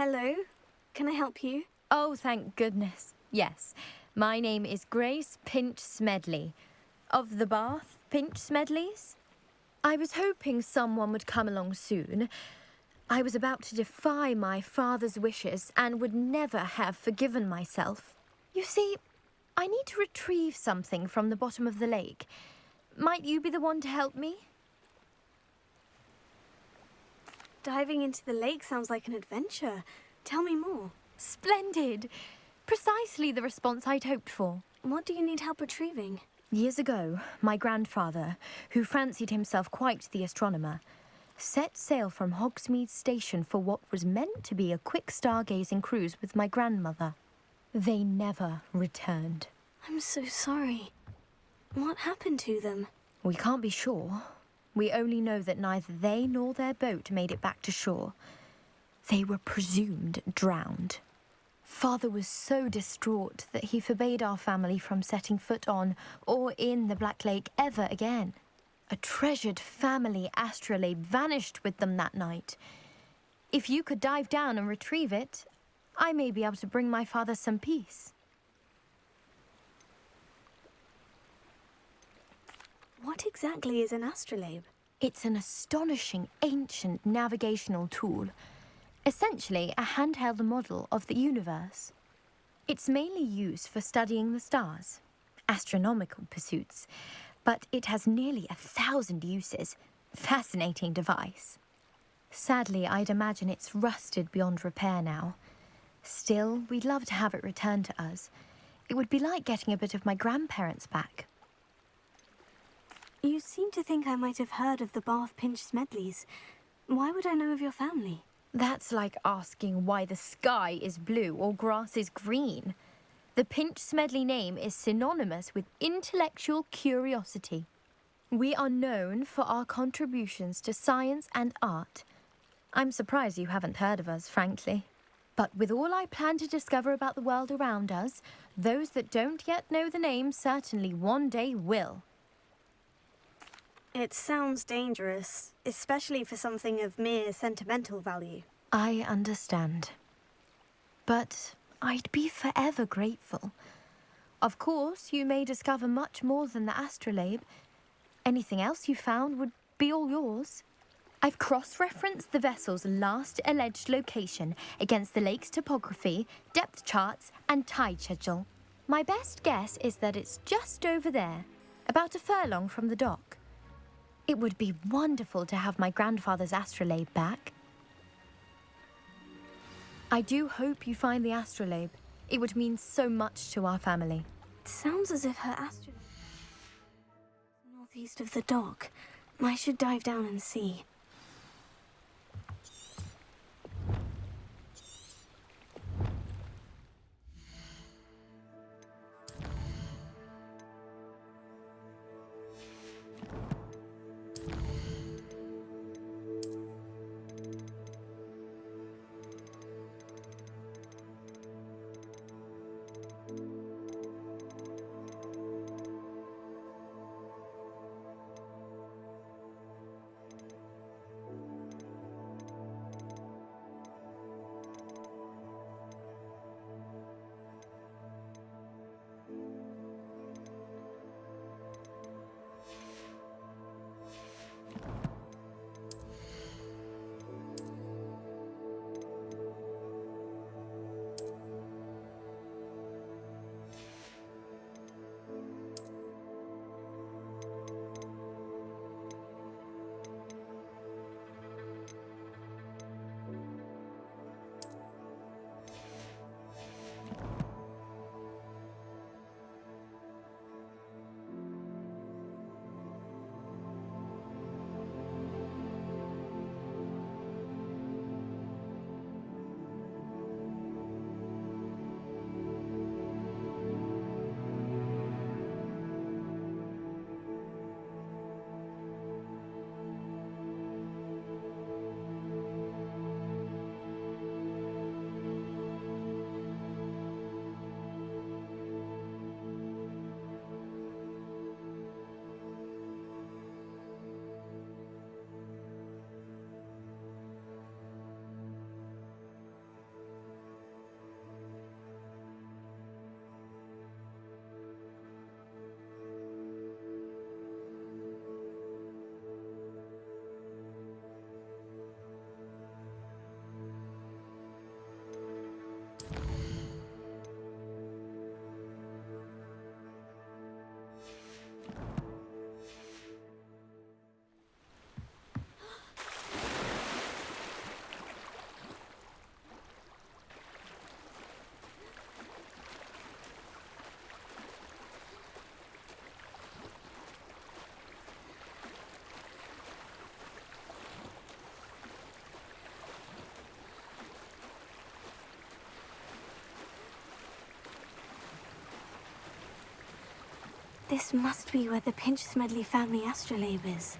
Hello? Can I help you? Oh, thank goodness. Yes, my name is Grace Pinch Smedley, of the Bath Pinch Smedleys. I was hoping someone would come along soon. I was about to defy my father's wishes and would never have forgiven myself. You see, I need to retrieve something from the bottom of the lake. Might you be the one to help me? Diving into the lake sounds like an adventure. Tell me more. Splendid! Precisely the response I'd hoped for. What do you need help retrieving? Years ago, my grandfather, who fancied himself quite the astronomer, set sail from Hogsmeade Station for what was meant to be a quick stargazing cruise with my grandmother. They never returned. I'm so sorry. What happened to them? We can't be sure. We only know that neither they nor their boat made it back to shore. They were presumed drowned. Father was so distraught that he forbade our family from setting foot on or in the Black Lake ever again. A treasured family astrolabe vanished with them that night. If you could dive down and retrieve it, I may be able to bring my father some peace. What exactly is an astrolabe? It's an astonishing ancient navigational tool. Essentially a handheld model of the universe. It's mainly used for studying the stars, astronomical pursuits, but it has nearly 1,000 uses. Fascinating device. Sadly, I'd imagine it's rusted beyond repair now. Still, we'd love to have it returned to us. It would be like getting a bit of my grandparents back. You seem to think I might have heard of the Bath Pinch Smedleys. Why would I know of your family? That's like asking why the sky is blue or grass is green. The Pinch Smedley name is synonymous with intellectual curiosity. We are known for our contributions to science and art. I'm surprised you haven't heard of us, frankly. But with all I plan to discover about the world around us, those that don't yet know the name certainly one day will. It sounds dangerous, especially for something of mere sentimental value. I understand. But I'd be forever grateful. Of course, you may discover much more than the astrolabe. Anything else you found would be all yours. I've cross-referenced the vessel's last alleged location against the lake's topography, depth charts, and tide schedule. My best guess is that it's just over there, about a furlong from the dock. It would be wonderful to have my grandfather's astrolabe back. I do hope you find the astrolabe. It would mean so much to our family. It sounds as if her astrolabe is northeast of the dock. I should dive down and see. This must be where the Pinch-Smedley family astrolabe is.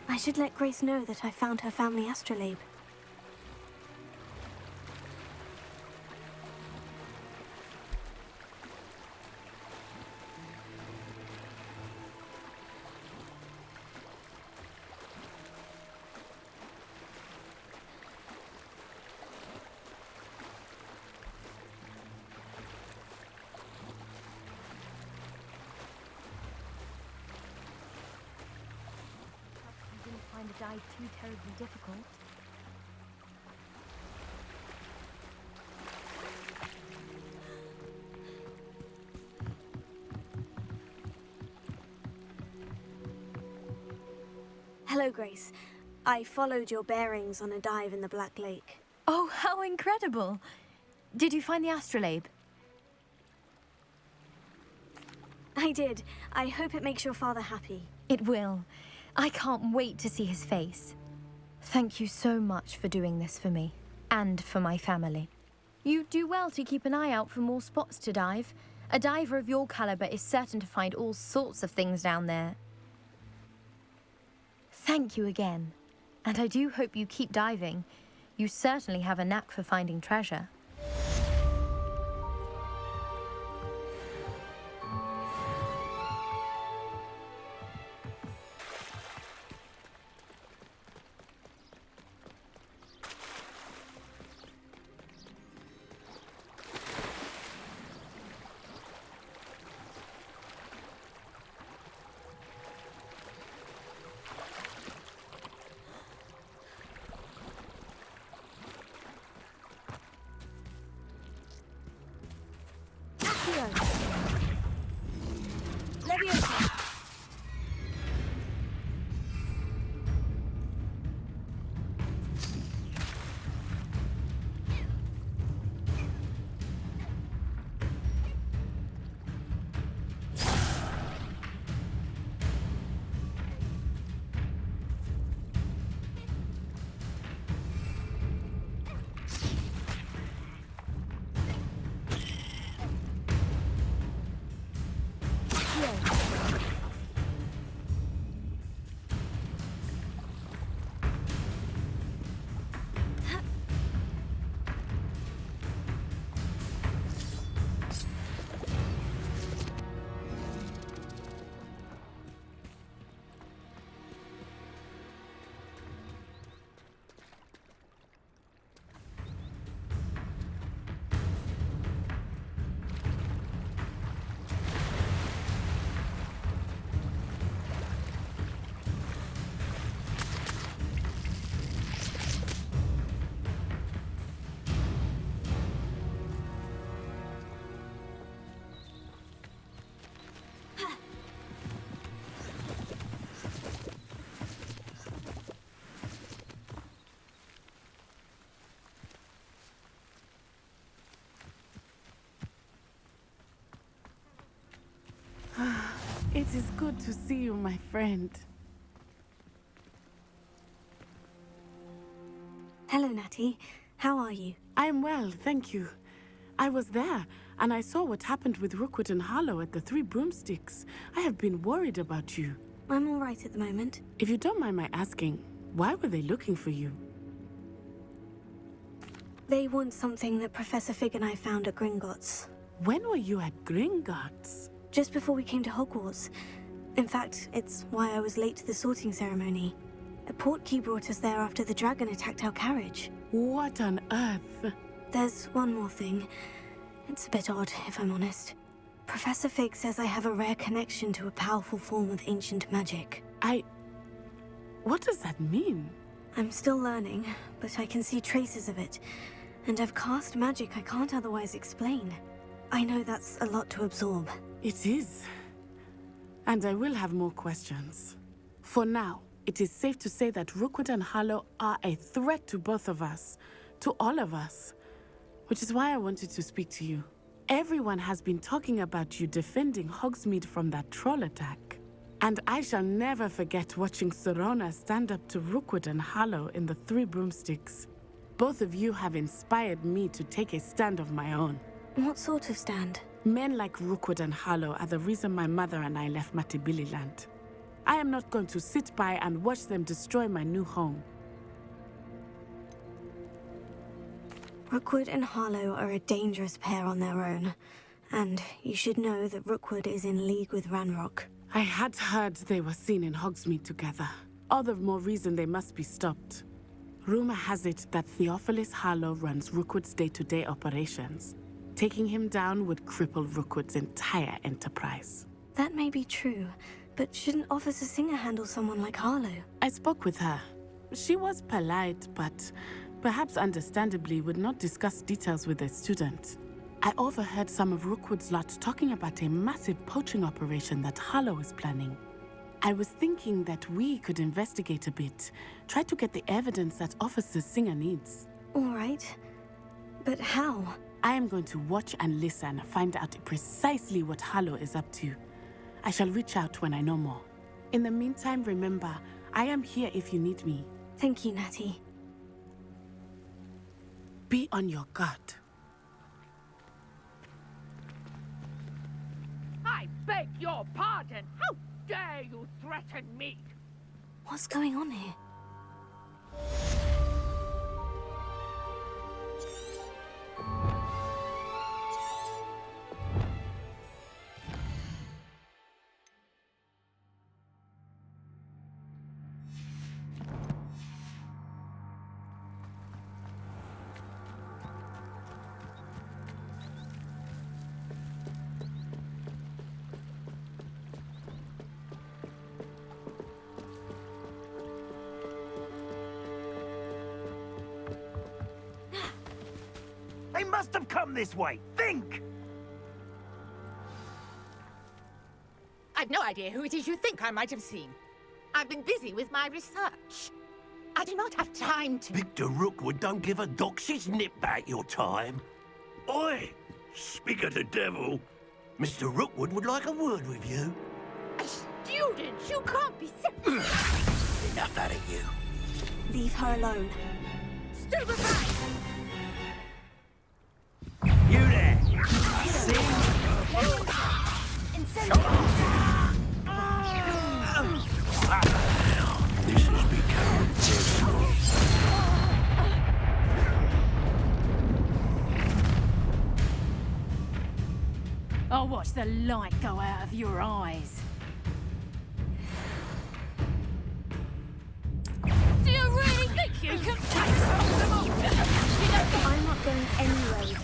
I should let Grace know that I found her family astrolabe. You didn't find the dive too terribly difficult. Hello, Grace. I followed your bearings on a dive in the Black Lake. Oh, how incredible! Did you find the astrolabe? I did. I hope it makes your father happy. It will. I can't wait to see his face. Thank you so much for doing this for me, and for my family. You do well to keep an eye out for more spots to dive. A diver of your caliber is certain to find all sorts of things down there. Thank you again. And I do hope you keep diving. You certainly have a knack for finding treasure. It is good to see you, my friend. Hello, Natty. How are you? I'm well, thank you. I was there, and I saw what happened with Rookwood and Harlow at the Three Broomsticks. I have been worried about you. I'm all right at the moment. If you don't mind my asking, why were they looking for you? They want something that Professor Fig and I found at Gringotts. When were you at Gringotts? Just before we came to Hogwarts. In fact, it's why I was late to the sorting ceremony. A portkey brought us there after the dragon attacked our carriage. What on earth? There's one more thing. It's a bit odd, if I'm honest. Professor Fig says I have a rare connection to a powerful form of ancient magic. What does that mean? I'm still learning, but I can see traces of it. And I've cast magic I can't otherwise explain. I know that's a lot to absorb. It is. And I will have more questions. For now, it is safe to say that Rookwood and Harlow are a threat to both of us. To all of us. Which is why I wanted to speak to you. Everyone has been talking about you defending Hogsmeade from that troll attack. And I shall never forget watching Serona stand up to Rookwood and Harlow in the Three Broomsticks. Both of you have inspired me to take a stand of my own. What sort of stand? Men like Rookwood and Harlow are the reason my mother and I left Matibililand. I am not going to sit by and watch them destroy my new home. Rookwood and Harlow are a dangerous pair on their own. And you should know that Rookwood is in league with Ranrock. I had heard they were seen in Hogsmeade together. All the more reason they must be stopped. Rumor has it that Theophilus Harlow runs Rookwood's day-to-day operations. Taking him down would cripple Rookwood's entire enterprise. That may be true, but shouldn't Officer Singer handle someone like Harlow? I spoke with her. She was polite, but perhaps understandably would not discuss details with a student. I overheard some of Rookwood's lot talking about a massive poaching operation that Harlow is planning. I was thinking that we could investigate a bit, try to get the evidence that Officer Singer needs. All right. But how? I am going to watch and listen, find out precisely what Harlow is up to. I shall reach out when I know more. In the meantime, remember, I am here if you need me. Thank you, Natty. Be on your guard. dare you threaten me? What's going on here? They must have come this way. Think! I've no idea who it is you think I might have seen. I've been busy with my research. I do not have time to... Victor Rookwood don't give a doxy's nip back your time. Oi! Speak of the devil. Mr. Rookwood would like a word with you. A student? You can't be... Enough out of you. Leave her alone. Stand aside! You there! See? This has become personal. I'll watch the light go out of your eyes. Do you really think you can take some of them? I'm not going anywhere with you.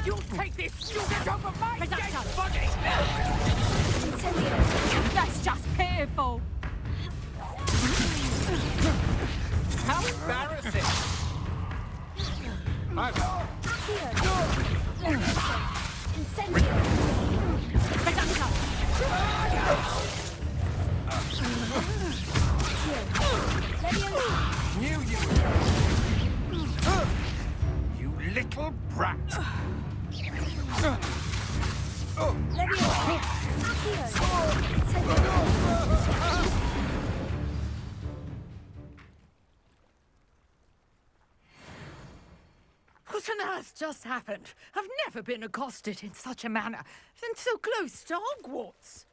You'll take this student over my dead body! That's just pitiful. How embarrassing! Knew you. You little brat. What on earth just happened? I've never been accosted in such a manner, and so close to Hogwarts.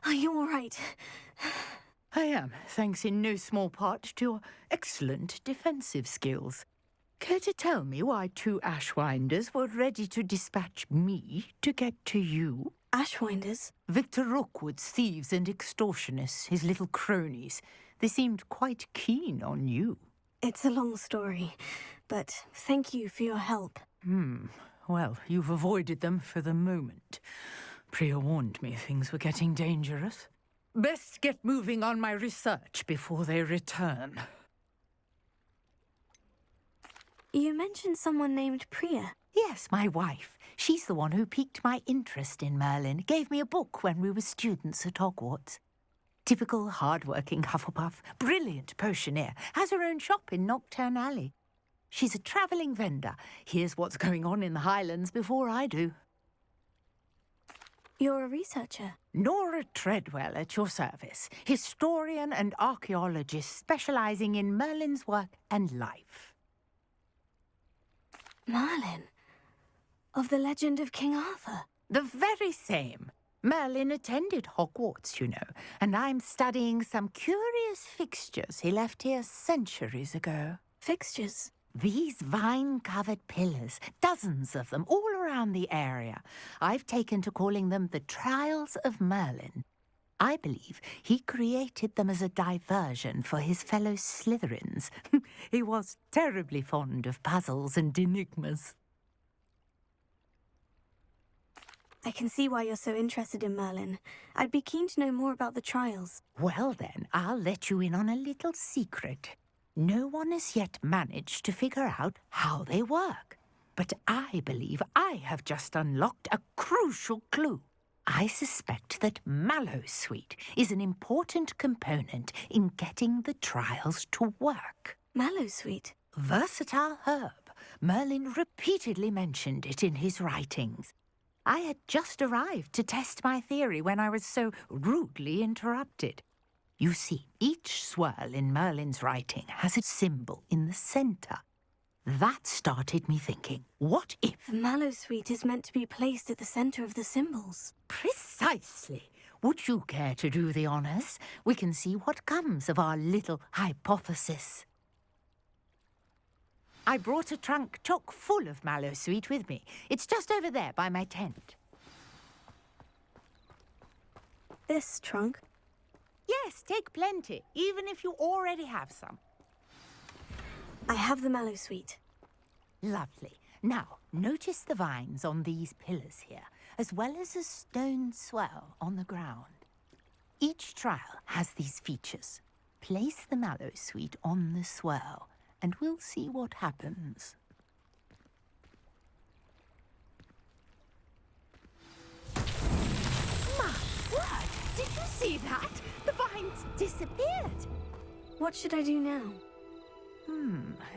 Are you all right? I am, thanks in no small part to your excellent defensive skills. Care to tell me why two Ashwinders were ready to dispatch me to get to you? Ashwinders? Victor Rookwood's thieves and extortionists, his little cronies. They seemed quite keen on you. It's a long story, but thank you for your help. Well, you've avoided them for the moment. Priya warned me things were getting dangerous. Best get moving on my research before they return. You mentioned someone named Priya. Yes, my wife. She's the one who piqued my interest in Merlin. Gave me a book when we were students at Hogwarts. Typical hard-working Hufflepuff, brilliant potioneer, has her own shop in Knockturn Alley. She's a travelling vendor. Hears what's going on in the Highlands before I do. You're a researcher. Nora Treadwell at your service, historian and archaeologist specialising in Merlin's work and life. Merlin? Of the legend of King Arthur? The very same. Merlin attended Hogwarts, you know, and I'm studying some curious fixtures he left here centuries ago. Fixtures? These vine-covered pillars, dozens of them, all around the area. I've taken to calling them the Trials of Merlin. I believe he created them as a diversion for his fellow Slytherins. He was terribly fond of puzzles and enigmas. I can see why you're so interested in Merlin. I'd be keen to know more about the trials. Well then, I'll let you in on a little secret. No one has yet managed to figure out how they work. But I believe I have just unlocked a crucial clue. I suspect that Mallowsweet is an important component in getting the trials to work. Mallowsweet? Versatile herb. Merlin repeatedly mentioned it in his writings. I had just arrived to test my theory when I was so rudely interrupted. You see, each swirl in Merlin's writing has a symbol in the centre. That started me thinking, what if... The Mallowsweet is meant to be placed at the centre of the symbols. Precisely. Would you care to do the honours? We can see what comes of our little hypothesis. I brought a trunk chock full of Mallowsweet with me. It's just over there by my tent. This trunk? Yes, take plenty, even if you already have some. I have the Mallowsweet. Lovely. Now, notice the vines on these pillars here, as well as a stone swell on the ground. Each trial has these features. Place the Mallowsweet on the swirl, and we'll see what happens. My word! Did you see that? The vines disappeared. What should I do now?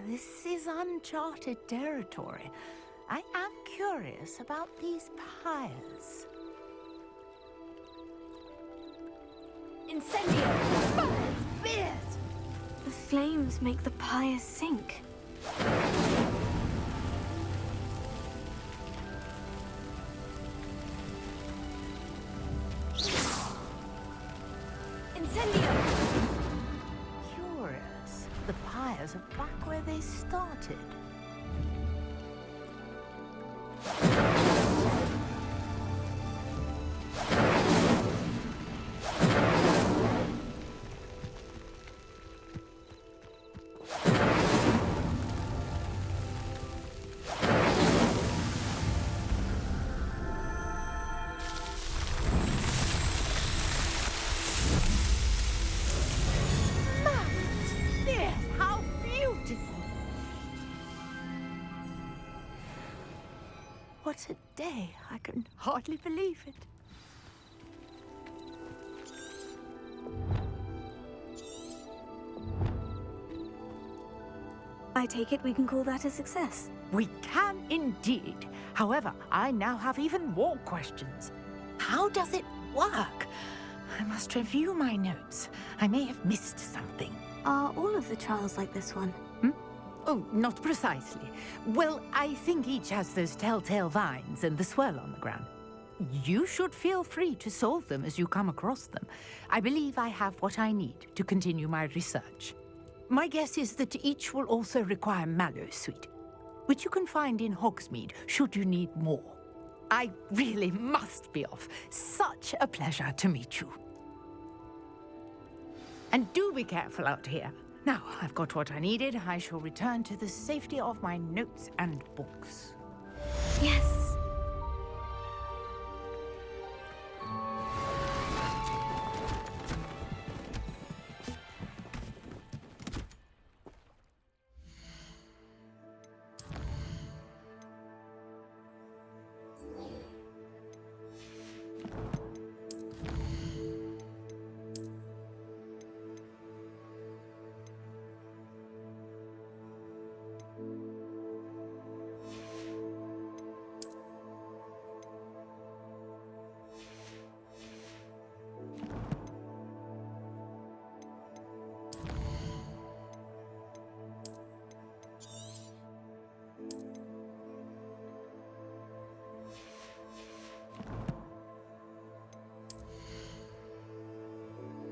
This is uncharted territory. I am curious about these pyres. Incendio! Fires! Beers! The flames make the pyre sink. Incendio! Curious. The pyres are back where they started. How beautiful! What a day! I can hardly believe it. I take it we can call that a success. We can indeed. However, I now have even more questions. How does it work? I must review my notes. I may have missed something. Are all of the trials like this one? Oh, not precisely. Well, I think each has those telltale vines and the swirl on the ground. You should feel free to solve them as you come across them. I believe I have what I need to continue my research. My guess is that each will also require Mallowsweet, which you can find in Hogsmeade should you need more. I really must be off. Such a pleasure to meet you. And do be careful out here. Now, I've got what I needed. I shall return to the safety of my notes and books. Yes.